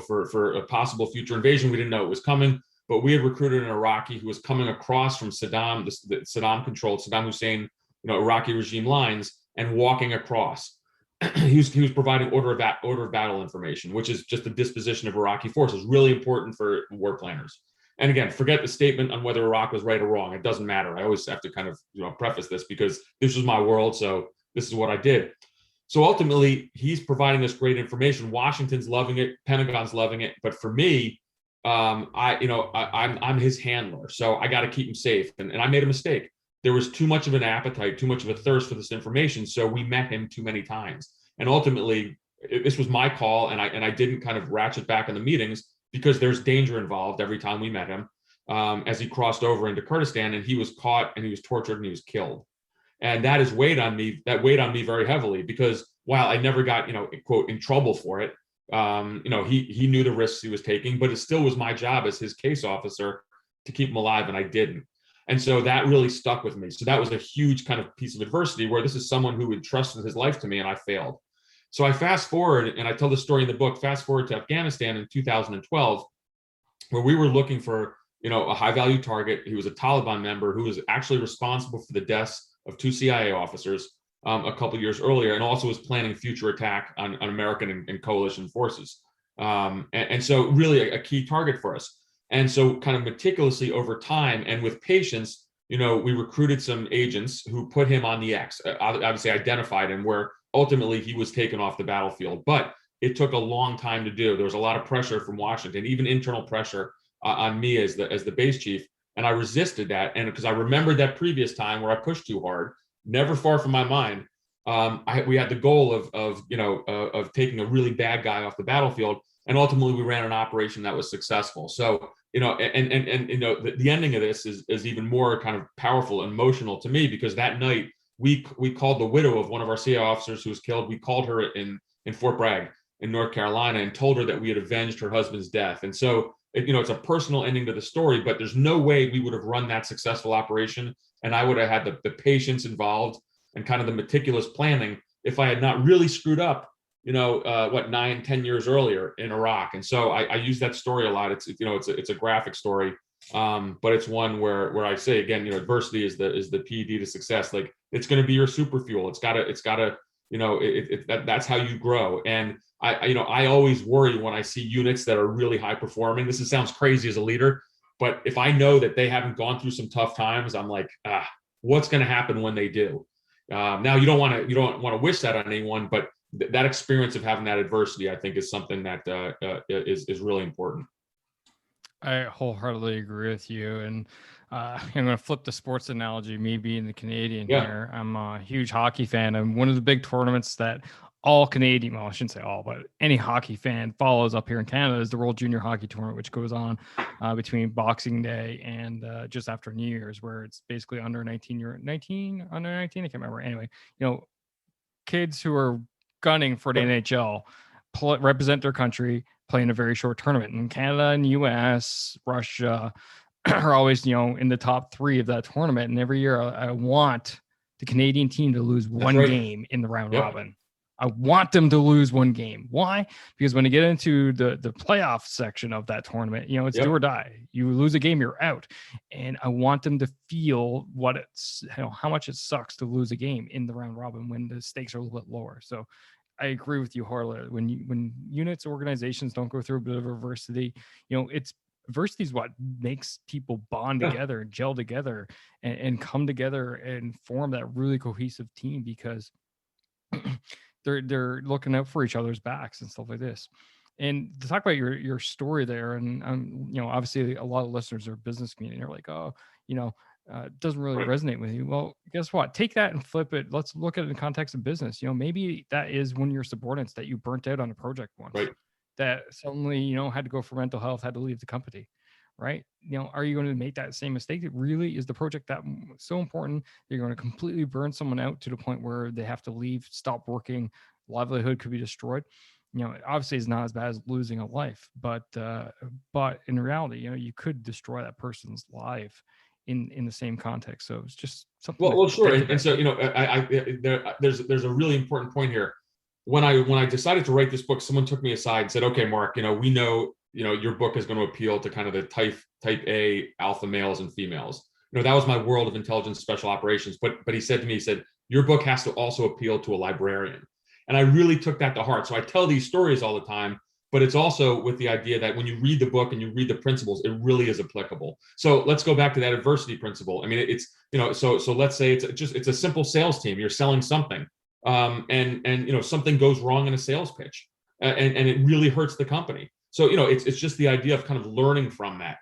for a possible future invasion, we didn't know it was coming, but we had recruited an Iraqi who was coming across from Saddam, the Saddam-controlled Saddam Hussein, Iraqi regime lines, and walking across. he was providing order of battle information, which is just the disposition of Iraqi forces, really important for war planners. And again, forget the statement on whether Iraq was right or wrong. It doesn't matter. I always have to kind of preface this because this was my world, so this is what I did. So ultimately, he's providing this great information. Washington's loving it, Pentagon's loving it, but for me, I'm his handler, so I got to keep him safe. And I made a mistake. There was too much of an appetite, too much of a thirst for this information, so we met him too many times. And ultimately, this was my call, and I didn't kind of ratchet back in the meetings because there's danger involved every time we met him as he crossed over into Kurdistan, and he was caught, and he was tortured, and he was killed. And that has weighed on me. That weighed on me very heavily because while I never got, quote, in trouble for it, he knew the risks he was taking, but it still was my job as his case officer to keep him alive, and I didn't. And so that really stuck with me. So that was a huge kind of piece of adversity where this is someone who entrusted his life to me and I failed. So I fast forward, and I tell the story in the book, fast forward to Afghanistan in 2012, where we were looking for, a high value target. He was a Taliban member who was actually responsible for the deaths of 2 CIA officers a couple years earlier, and also was planning future attack on American and coalition forces. And so really a key target for us. And so kind of meticulously over time and with patience, we recruited some agents who put him on the X, obviously identified him, where ultimately he was taken off the battlefield. But it took a long time to do. There was a lot of pressure from Washington, even internal pressure on me as the base chief. And I resisted that. And because I remembered that previous time where I pushed too hard, never far from my mind, we had the goal of taking a really bad guy off the battlefield. And ultimately we ran an operation that was successful. So, the ending of this is even more kind of powerful and emotional to me because that night we called the widow of one of our CIA officers who was killed. We called her in Fort Bragg in North Carolina and told her that we had avenged her husband's death. And so, it's a personal ending to the story, but there's no way we would have run that successful operation. And I would have had the patience involved and kind of the meticulous planning if I had not really screwed up 9-10 years earlier in Iraq. And so I use that story a lot. It's a graphic story, but it's one where I say again, adversity is the PED to success. Like it's going to be your super fuel. It's gotta that's how you grow. And I always worry when I see units that are really high performing. Sounds crazy as a leader, But if I know that they haven't gone through some tough times, I'm like, what's going to happen when they do? Now you don't want to wish that on anyone, but that experience of having that adversity, I think, is something that is really important. I wholeheartedly agree with you. And I'm going to flip the sports analogy, me being the Canadian Yeah, here. I'm a huge hockey fan. And one of the big tournaments that all Canadian, well, I shouldn't say all, but any hockey fan follows up here in Canada is the World Junior Hockey Tournament, which goes on between Boxing Day and just after New Year's, where it's basically under 19, under 19, I can't remember. Anyway, kids who are gunning for the NHL represent their country, play in a very short tournament. And Canada and US, Russia are always, in the top 3 of that tournament. And every year I want the Canadian team to lose one game in the round robin. I want them to lose one game. Why? Because when they get into the playoff section of that tournament, it's do or die. You lose a game, you're out. And I want them to feel how much it sucks to lose a game in the round robin when the stakes are a little bit lower. So I agree with you, Harla. When units, organizations don't go through a bit of adversity, adversity is what makes people bond together and gel together and come together and form that really cohesive team, because they're looking out for each other's backs and stuff like this. And to talk about your story there, and obviously a lot of listeners are business community. They're like, oh, it doesn't really resonate with you. Well, guess what? Take that and flip it. Let's look at it in the context of business. Maybe that is one of your subordinates that you burnt out on a project once, that suddenly, had to go for mental health, had to leave the company, right? Are you going to make that same mistake? It really is the project that so important that you're going to completely burn someone out to the point where they have to leave, stop working, livelihood could be destroyed. Obviously it's not as bad as losing a life, but in reality, you could destroy that person's life in the same context. So it's just something. Well, sure. And so, there's a really important point here. When I decided to write this book, someone took me aside and said, okay, Mark, we know, your book is going to appeal to kind of the type A alpha males and females. That was my world of intelligence special operations. But he said to me, your book has to also appeal to a librarian. And I really took that to heart. So I tell these stories all the time, but it's also with the idea that when you read the book and you read the principles, it really is applicable. So let's go back to that adversity principle. I mean, it's, so let's say it's a simple sales team. You're selling something, and something goes wrong in a sales pitch, and it really hurts the company. So, it's just the idea of kind of learning from that.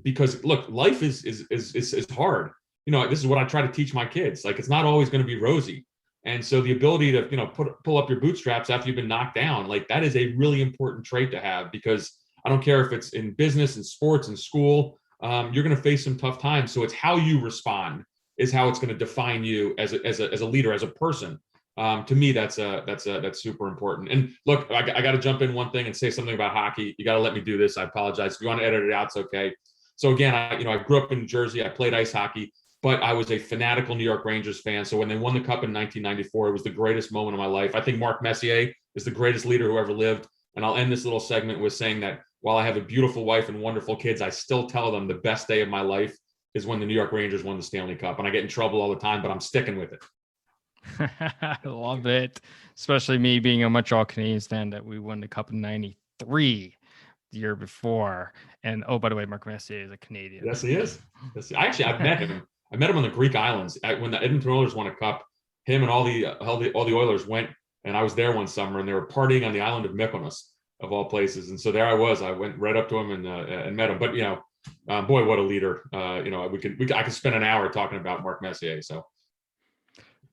Because look, life is hard. This is what I try to teach my kids. Like, it's not always going to be rosy. And so the ability to, pull up your bootstraps after you've been knocked down, like, that is a really important trait to have, because I don't care if it's in business and sports and school, you're going to face some tough times. So it's how you respond is how it's going to define you as a leader, as a person. To me, that's super important. And look, I got to jump in one thing and say something about hockey. You got to let me do this. I apologize. If you want to edit it out, it's okay. So again, I grew up in New Jersey. I played ice hockey, but I was a fanatical New York Rangers fan. So when they won the cup in 1994, it was the greatest moment of my life. I think Marc Messier is the greatest leader who ever lived. And I'll end this little segment with saying that while I have a beautiful wife and wonderful kids, I still tell them the best day of my life is when the New York Rangers won the Stanley Cup. And I get in trouble all the time, but I'm sticking with it. I love it. Especially me being a Montreal Canadiens fan, that we won the cup in 93 the year before. And oh, by the way, Marc Messier is a Canadian. Yes, he is. I've met him. I met him on the Greek islands when the Edmonton Oilers won a cup. Him and all the Oilers went, and I was there one summer, and they were partying on the island of Mykonos, of all places. And so there I was. I went right up to him and met him. But boy, what a leader! I could spend an hour talking about Marc Messier. So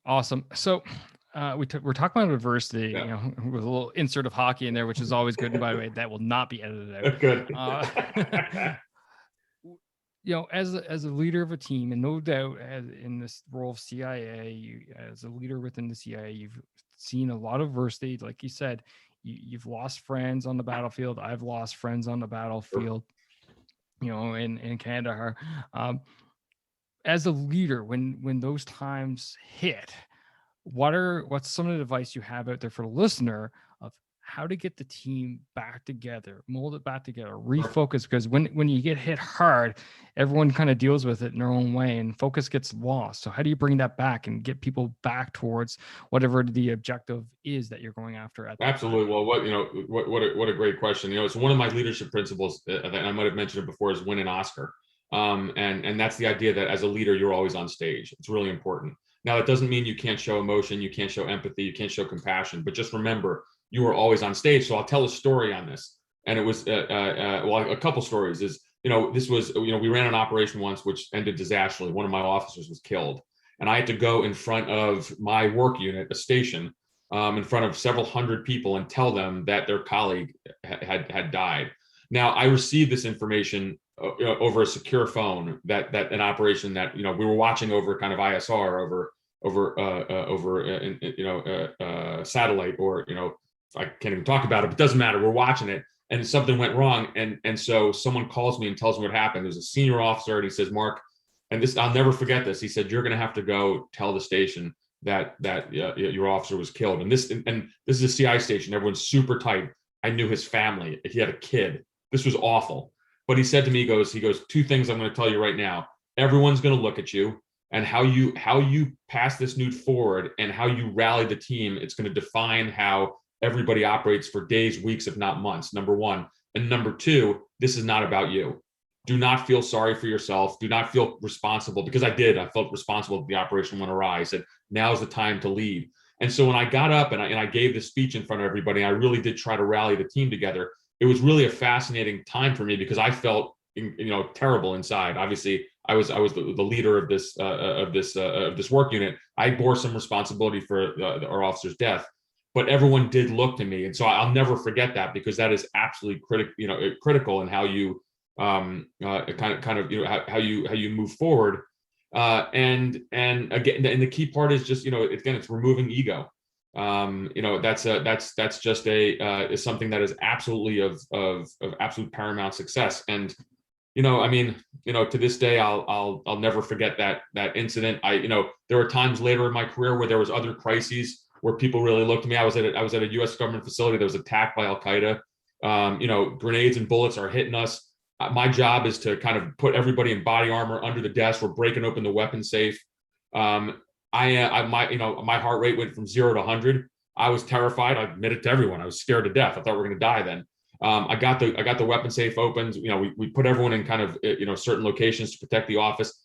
awesome. So we're talking about adversity, with a little insert of hockey in there, which is always good. And by the way, that will not be edited out. Good. As a leader of a team, and no doubt in this role of CIA, as a leader within the CIA, you've seen a lot of adversity. Like you said, you've lost friends on the battlefield. I've lost friends on the battlefield, in Canada. As a leader, when those times hit, what's some of the advice you have out there for the listener of how to get the team back together, mold it back together, refocus. Because when you get hit hard, everyone kind of deals with it in their own way, and focus gets lost. So how do you bring that back and get people back towards whatever the objective is that you're going after at that Absolutely. time? Well, what a great question. It's one of my leadership principles, and I might have mentioned it before, is win an Oscar. And that's the idea that as a leader, you're always on stage. It's really important. Now, it doesn't mean you can't show emotion, you can't show empathy, you can't show compassion, but just remember, you are always on stage. So I'll tell a story on this. And it was, well, a couple stories is, this was, we ran an operation once, which ended disastrously. One of my officers was killed. And I had to go in front of my work unit, a station, in front of several hundred people and tell them that their colleague had died. Now, I received this information over a secure phone, that an operation that we were watching over kind of ISR, over satellite, or I can't even talk about it, but it doesn't matter. We're watching it, and something went wrong, and so someone calls me and tells me what happened. There's a senior officer, and he says, "Mark," and this, I'll never forget this. He said, "You're going to have to go tell the station that your officer was killed." And this is a CI station. Everyone's super tight. I knew his family. He had a kid. This was awful. But he said to me, he goes, "Two things I'm going to tell you right now. Everyone's going to look at you, and how you pass this news forward and how you rally the team. It's going to define how everybody operates for days, weeks, if not months. Number one. And number two, this is not about you. Do not feel sorry for yourself. Do not feel responsible," because I did. I felt responsible that the operation went awry. I said, "Now's the time to lead." And so when I got up and I gave this speech in front of everybody, I really did try to rally the team together. It was really a fascinating time for me because I felt, terrible inside. Obviously, I was the leader of this work unit. I bore some responsibility for our officer's death, but everyone did look to me, and so I'll never forget that, because that is absolutely critical in how you how you move forward. And again, and the key part is just, again, it's removing ego. That's just is something that is absolutely of absolute paramount success. And to this day, I'll never forget that incident. There were times later in my career where there was other crises where people really looked at me. I was at a U.S. government facility that was attacked by Al Qaeda. Grenades and bullets are hitting us. My job is to kind of put everybody in body armor under the desk. We're breaking open the weapon safe. My heart rate went from 0 to 100. I was terrified. I admitted to everyone, I was scared to death. I thought we were going to die then. I got the weapon safe opened. We put everyone in kind of certain locations to protect the office.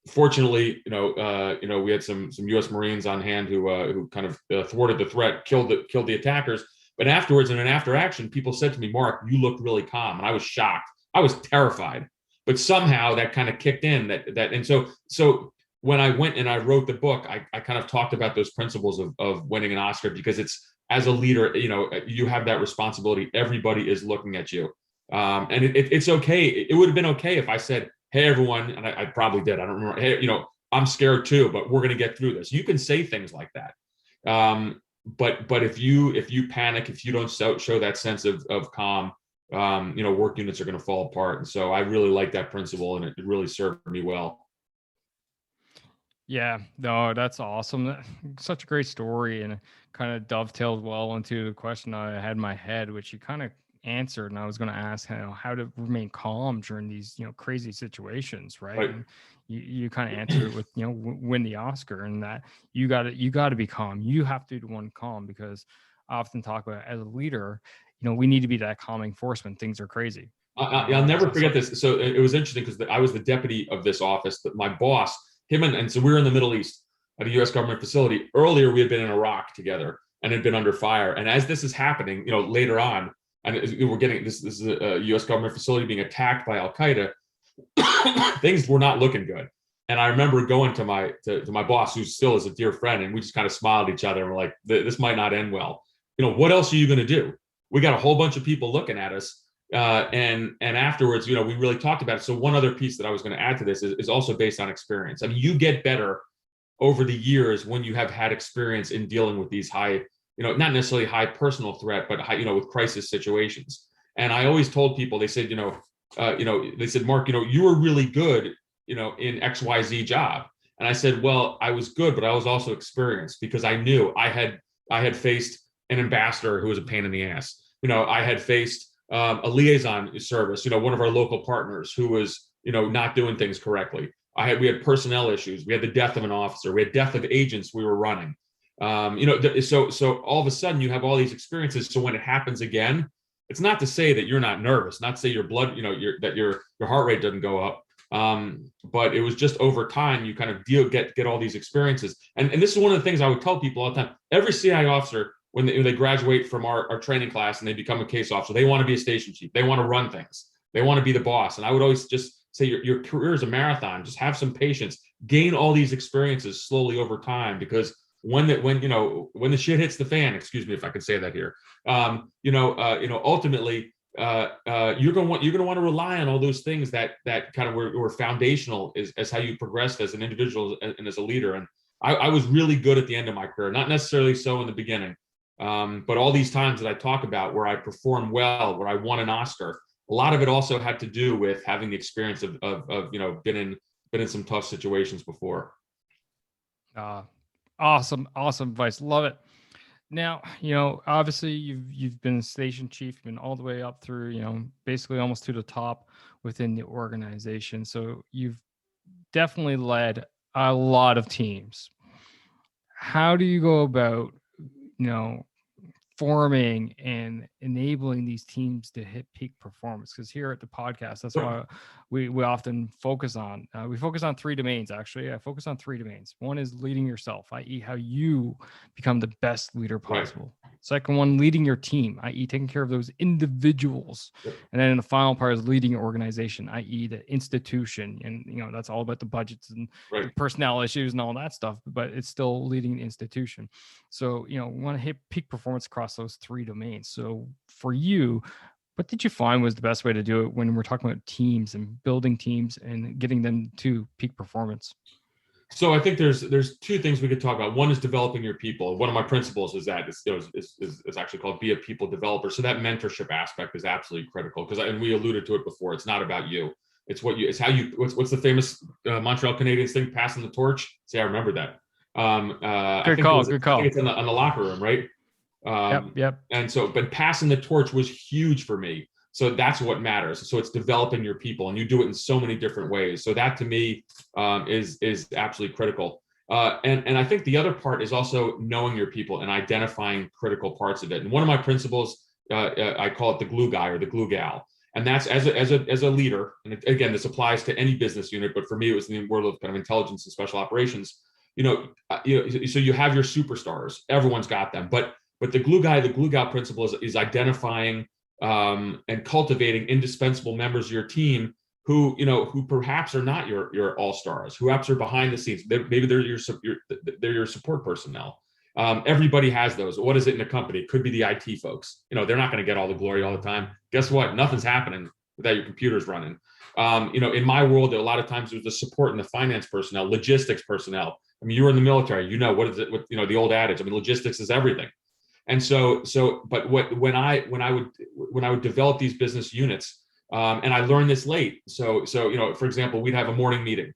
Fortunately, we had some U.S. Marines on hand who kind of thwarted the threat, killed the attackers. But afterwards, in an after action, people said to me, "Mark, you looked really calm," and I was shocked. I was terrified, but somehow that kind of kicked in. And so when I went and I wrote the book, I kind of talked about those principles of winning an Oscar, because it's, as a leader, you have that responsibility. Everybody is looking at you, and it's okay. It would have been okay if I said, "Hey, everyone," and I probably did. I don't remember. "Hey, I'm scared too, but we're going to get through this." You can say things like that, but if you panic, if you don't show that sense of calm, work units are going to fall apart. And so I really like that principle, and it really served me well. Yeah, no, that's awesome. Such a great story, and it kind of dovetails well into the question I had in my head, which you kind of answered. And I was going to ask how to remain calm during these crazy situations, right? Right. And you kind of answered it with win the Oscar, and that you got to be calm. You have to be the one calm, because I often talk about, as a leader, we need to be that calming force when things are crazy. I'll never forget this. So it was interesting because I was the deputy of this office, but my boss, him and so we were in the Middle East at a U.S. government facility. Earlier, we had been in Iraq together and had been under fire. And as this is happening, later on, and we're getting this is a U.S. government facility being attacked by Al Qaeda, things were not looking good. And I remember going to my boss, who still is a dear friend, and we just kind of smiled at each other and we're like, "This might not end well. What else are you going to do? We got a whole bunch of people looking at us." And afterwards, we really talked about it. So one other piece that I was going to add to this is also based on experience. I mean, you get better over the years when you have had experience in dealing with these high, not necessarily high personal threat, but high, with crisis situations. And I always told people, they said, they said, "Mark, you were really good, in XYZ job." And I said, "Well, I was good, but I was also experienced, because I knew I had faced an ambassador who was a pain in the ass. I had faced a liaison service, one of our local partners who was, not doing things correctly. We had personnel issues. We had the death of an officer. We had death of agents we were running. So all of a sudden you have all these experiences. So when it happens again, it's not to say that you're not nervous, not to say your blood, that your heart rate doesn't go up. But it was just over time you kind of get all these experiences. And this is one of the things I would tell people all the time. Every CIA officer, when they graduate from our training class and they become a case officer, they want to be a station chief. They want to run things. They want to be the boss. And I would always just say your career is a marathon. Just have some patience. Gain all these experiences slowly over time, because when the shit hits the fan, excuse me if I could say that here, ultimately you're going to want to rely on all those things that kind of were foundational as how you progressed as an individual and as a leader. And I was really good at the end of my career, not necessarily so in the beginning. But all these times that I talk about where I performed well, where I won an Oscar, a lot of it also had to do with having the experience of been in some tough situations before. Awesome advice. Love it. Now, obviously you've been station chief, you've been all the way up through, basically almost to the top within the organization. So you've definitely led a lot of teams. How do you go about, forming and enabling these teams to hit peak performance? Because here at the podcast, that's why we often focus on three domains. Actually, I focus on three domains. One is leading yourself, i.e. how you become the best leader possible. Right. Second one, leading your team, i.e. taking care of those individuals. Yep. And then the final part is leading your organization, i.e. the institution. And, that's all about the budgets and right. the personnel issues and all that stuff, but it's still leading the institution. So, we want to hit peak performance across those three domains. So for you, what did you find was the best way to do it when we're talking about teams and building teams and getting them to peak performance? So I think there's two things we could talk about. One is developing your people. One of my principles is that it's actually called be a people developer. So that mentorship aspect is absolutely critical, and we alluded to it before. It's not about you. It's how you. What's the famous Montreal Canadiens thing? Passing the torch. See, I remember that. Good call. I think it's in the locker room, right? Yep. And so, but passing the torch was huge for me. So that's what matters. So it's developing your people, and you do it in so many different ways. So that to me is absolutely critical. And I think the other part is also knowing your people and identifying critical parts of it. And one of my principles, I call it the glue guy or the glue gal. And that's as a leader. And again, this applies to any business unit, but for me, it was in the world of kind of intelligence and special operations. So you have your superstars. Everyone's got them, but the glue guy, the glue gal principle is identifying and cultivating indispensable members of your team who perhaps are not your all-stars, who perhaps are behind the scenes. Maybe they're your support personnel. Everybody has those. What is it in a company? It could be the IT folks. They're not going to get all the glory all the time. Guess what? Nothing's happening without your computers running. In my world, a lot of times it was the support and the finance personnel, logistics personnel. I mean, you were in the military. What is it? The old adage. I mean, logistics is everything. And but when I would develop these business units, and I learned this late. So for example, we'd have a morning meeting.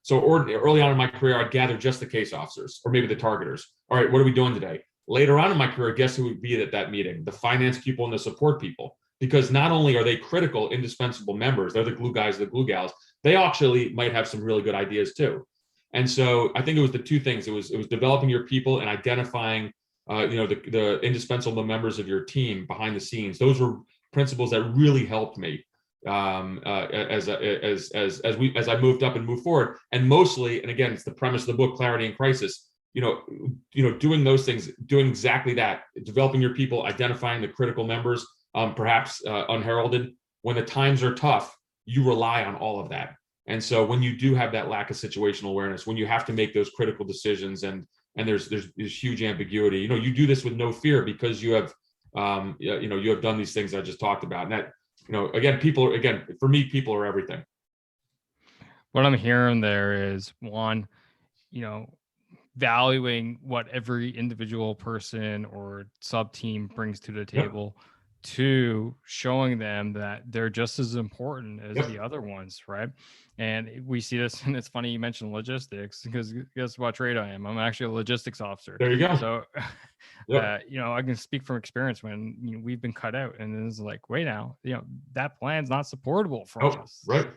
So early on in my career, I'd gather just the case officers or maybe the targeters. All right, what are we doing today? Later on in my career, guess who would be at that meeting? The finance people and the support people. Because not only are they critical, indispensable members, they're the glue guys, the glue gals, they actually might have some really good ideas too. And so I think it was the two things. It was developing your people and identifying the indispensable members of your team behind the scenes. Those were principles that really helped me as I moved up and moved forward. And mostly, and again, it's the premise of the book, Clarity in Crisis, doing those things, doing exactly that, developing your people, identifying the critical members, perhaps unheralded. When the times are tough, you rely on all of that. And so when you do have that lack of situational awareness, when you have to make those critical decisions and there's huge ambiguity, you do this with no fear because you have done these things I just talked about. And that, for me, people are everything. What I'm hearing there is one, valuing what every individual person or sub team brings to the table. Yep. to showing them that they're just as important as Yep. the other ones, right? And we see this, and it's funny you mentioned logistics, because guess what trade I am? I'm actually a logistics officer. There you go. So, Yep. I can speak from experience when we've been cut out, and it's like, wait now, that plan's not supportable for Oh, us. right.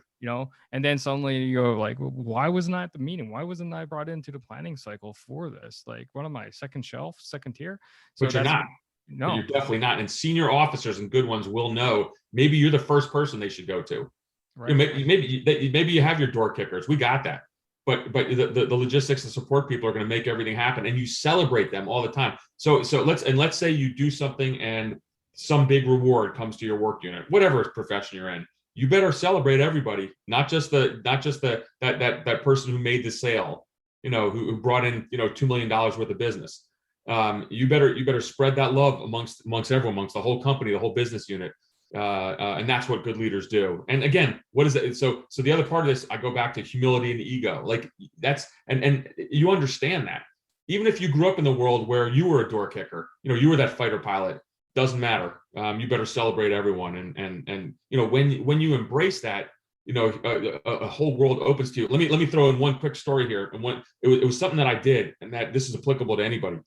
And then suddenly you go like, well, why wasn't I at the meeting? Why wasn't I brought into the planning cycle for this? Like, what am I, second shelf, second tier? So But you're that's not. But no, you're definitely not. And senior officers and good ones will know. Maybe you're the first person they should go to. right? Maybe you have your door kickers. We got that. But the logistics and support people are going to make everything happen, and you celebrate them all the time. So let's say you do something and some big reward comes to your work unit, whatever profession you're in. You better celebrate everybody, not just that person who made the sale, who brought in $2 million worth of business. You better spread that love amongst everyone, amongst the whole company, the whole business unit. And that's what good leaders do. And again, what is it? So the other part of this, I go back to humility and ego. Like that's, and you understand that. Even if you grew up in the world where you were a door kicker, you were that fighter pilot, doesn't matter. You better celebrate everyone. And when you embrace that, a whole world opens to you. Let me throw in one quick story here. And it was something that I did, and that this is applicable to anybody.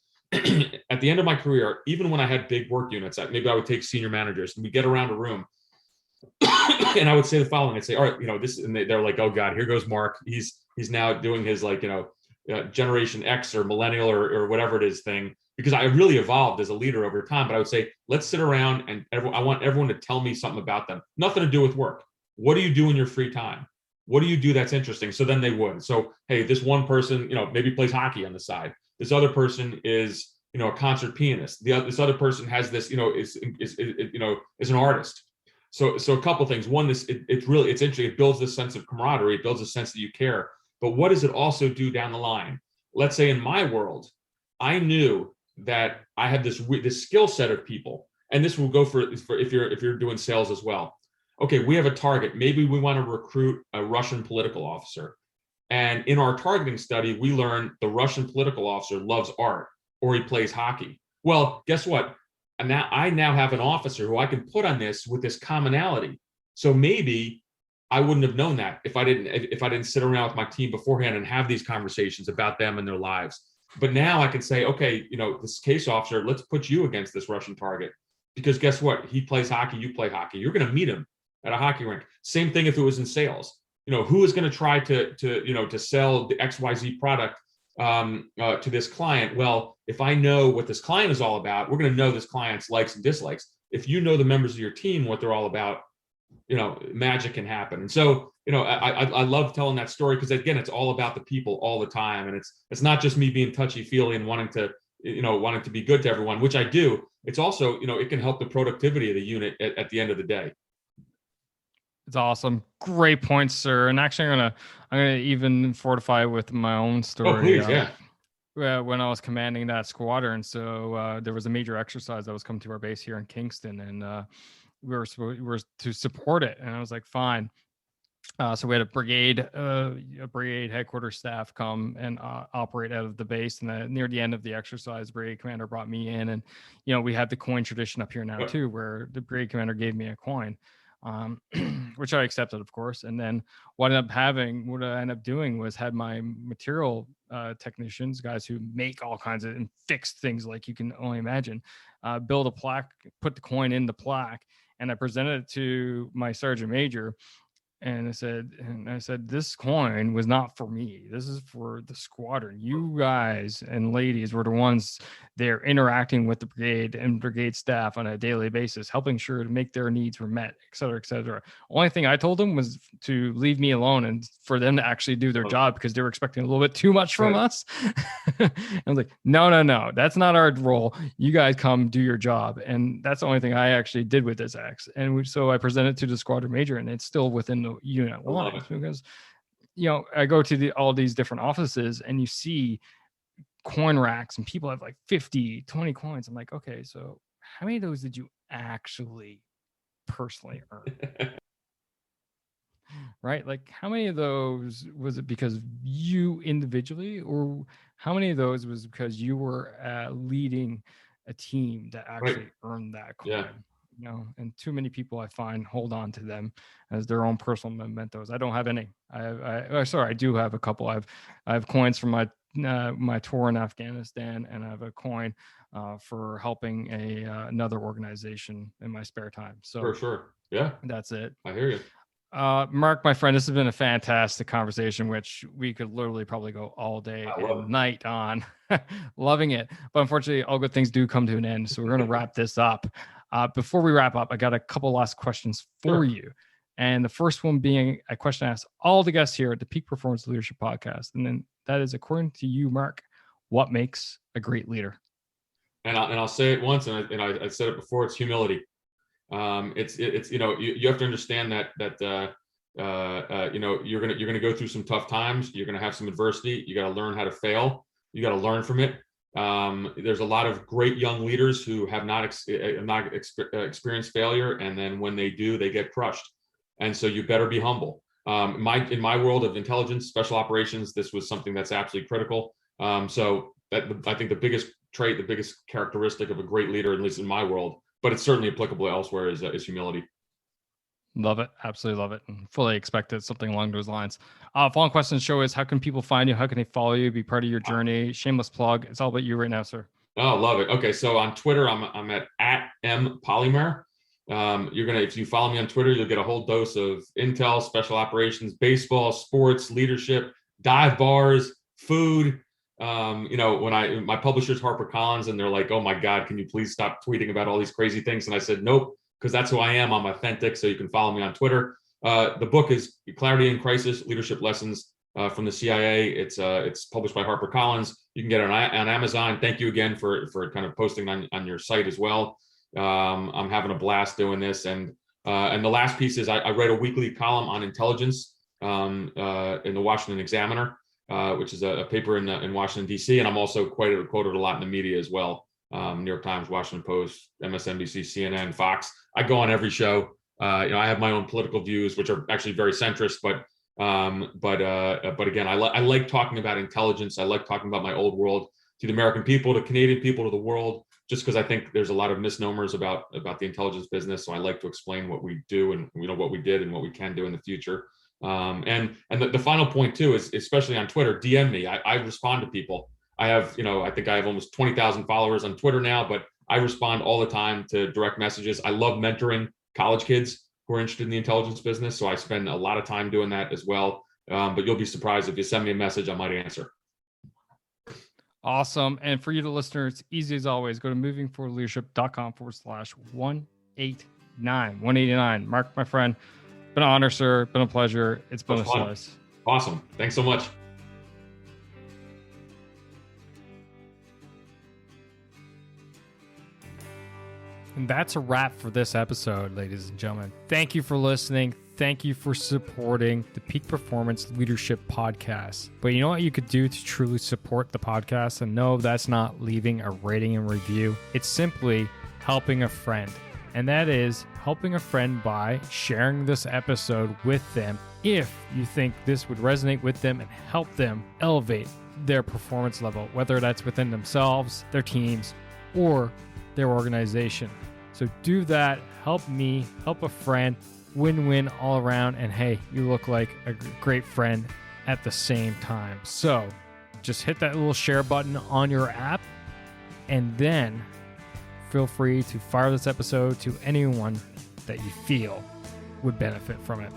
At the end of my career, even when I had big work units, maybe I would take senior managers and we get around a room and I would say the following. I'd say, all right, this, and they're like, oh God, here goes Mark. He's now doing his Generation X or millennial or whatever it is thing, because I really evolved as a leader over time. But I would say, let's sit around and I want everyone to tell me something about them. Nothing to do with work. What do you do in your free time? What do you do that's interesting? So then they would. So, hey, this one person, maybe plays hockey on the side. This other person is, a concert pianist. This other person has this, is an artist. So a couple of things. One, it's interesting. It builds this sense of camaraderie. It builds a sense that you care. But what does it also do down the line? Let's say in my world, I knew that I had this skill set of people, and this will go for if you're doing sales as well. Okay, we have a target. Maybe we want to recruit a Russian political officer. And in our targeting study, we learned the Russian political officer loves art or he plays hockey. Well, guess what? And I now have an officer who I can put on this with this commonality. So maybe I wouldn't have known that if I didn't sit around with my team beforehand and have these conversations about them and their lives. But now I can say, okay, this case officer, let's put you against this Russian target, because guess what? He plays hockey, you play hockey. You're going to meet him at a hockey rink. Same thing if it was in sales. Who is going to try to sell the XYZ product to this client? Well, if I know what this client is all about, we're going to know this client's likes and dislikes. If you know the members of your team, what they're all about, magic can happen. And so, I love telling that story, because again, it's all about the people all the time. And it's not just me being touchy feely and wanting to be good to everyone, which I do. It's also, it can help the productivity of the unit at the end of the day. It's awesome. Great points, sir. And actually, I'm gonna even fortify with my own story. Oh, please, yeah. When I was commanding that squadron, so there was a major exercise that was coming to our base here in Kingston, and we were to support it. And I was like, fine. So we had a brigade headquarters staff come and operate out of the base. And near the end of the exercise, brigade commander brought me in, and we have the coin tradition up here now too, where the brigade commander gave me a coin. Which I accepted, of course. And then what I ended up doing was had my material technicians, guys who make all kinds of and fix things like you can only imagine, build a plaque, put the coin in the plaque, and I presented it to my sergeant major. And I said, this coin was not for me. This is for the squadron. You guys and ladies were the ones there interacting with the brigade and brigade staff on a daily basis, helping sure to make their needs were met, et cetera, et cetera. Only thing I told them was to leave me alone and for them to actually do their job, because they were expecting a little bit too much from us. I was like, no, that's not our role. You guys come do your job. And that's the only thing I actually did with this X. And so I presented to the squadron major, and it's still within the unit lines, because I go to all these different offices and you see coin racks and people have like 50, 20 coins. I'm like, okay, so how many of those did you actually personally earn? Right? Like, how many of those was it because you individually, or how many of those was because you were leading a team that actually earned that coin? Yeah. And too many people I find hold on to them as their own personal mementos. I don't have any. I do have a couple. I have coins from my tour in Afghanistan, and I have a coin for helping another organization in my spare time. So For sure. Yeah. That's it. I hear you. Marc, my friend, this has been a fantastic conversation, which we could literally probably go all day and night on. Loving it. But unfortunately, all good things do come to an end. So we're going to wrap this up. Before we wrap up, I got a couple last questions for you. And the first one being a question I ask all the guests here at the Peak Performance Leadership Podcast. And then that is, according to you, Marc, what makes a great leader? And I'll say it once, and I said it before, it's humility. It's you have to understand that you're gonna go through some tough times. You're gonna have some adversity. You got to learn how to fail. You got to learn from it. There's a lot of great young leaders who have not experienced failure, and then when they do, they get crushed. And so you better be humble. In my world of intelligence, special operations, this was something that's absolutely critical. So I think the biggest trait, the biggest characteristic of a great leader, at least in my world, but it's certainly applicable elsewhere, is humility. Love it. Absolutely love it. And fully expected something along those lines. Following question show is, how can people find you? How can they follow you, be part of your journey? Shameless plug. It's all about you right now, sir. Oh, love it. Okay. So on Twitter, I'm at M Polymer. If you follow me on Twitter, you'll get a whole dose of intel, special operations, baseball, sports, leadership, dive bars, food. When my publisher's HarperCollins, and they're like, "Oh my God, can you please stop tweeting about all these crazy things?" And I said, "Nope, because that's who I am. I'm authentic." So you can follow me on Twitter. The book is Clarity in Crisis: Leadership Lessons from the CIA. It's published by HarperCollins. You can get it on Amazon. Thank you again for kind of posting on your site as well. I'm having a blast doing this. And the last piece is I write a weekly column on intelligence in the Washington Examiner. Which is a paper in Washington, D.C. And I'm also quoted a lot in the media as well. New York Times, Washington Post, MSNBC, CNN, Fox. I go on every show. I have my own political views, which are actually very centrist, but again, I like talking about intelligence. I like talking about my old world to the American people, to Canadian people, to the world, just because I think there's a lot of misnomers about the intelligence business. So I like to explain what we do and what we did and what we can do in the future. And the final point too is, especially on Twitter, DM me. I respond to people. I have, I think I have almost 20,000 followers on Twitter now, but I respond all the time to direct messages. I love mentoring college kids who are interested in the intelligence business. So I spend a lot of time doing that as well. But you'll be surprised if you send me a message, I might answer. Awesome. And for you, the listeners, easy as always, go to movingforwardleadership.com/189. Marc, my friend, been an honor, sir. Been a pleasure. It's been a slice. Awesome. Thanks so much. And that's a wrap for this episode, ladies and gentlemen. Thank you for listening. Thank you for supporting the Peak Performance Leadership Podcast. But you know what you could do to truly support the podcast? And no, that's not leaving a rating and review. It's simply helping a friend. And that is helping a friend by sharing this episode with them if you think this would resonate with them and help them elevate their performance level, whether that's within themselves, their teams, or their organization. So do that. Help me, help a friend, win-win all around. And hey, you look like a great friend at the same time. So just hit that little share button on your app, and then feel free to fire this episode to anyone that you feel would benefit from it.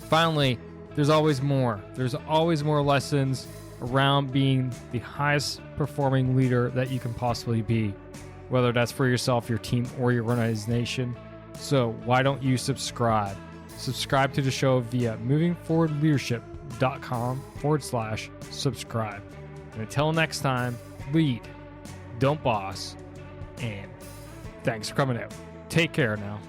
Finally, there's always more. There's always more lessons around being the highest performing leader that you can possibly be, whether that's for yourself, your team, or your organization. So why don't you subscribe? Subscribe to the show via movingforwardleadership.com/subscribe. And until next time, lead, don't boss. And thanks for coming out. Take care now.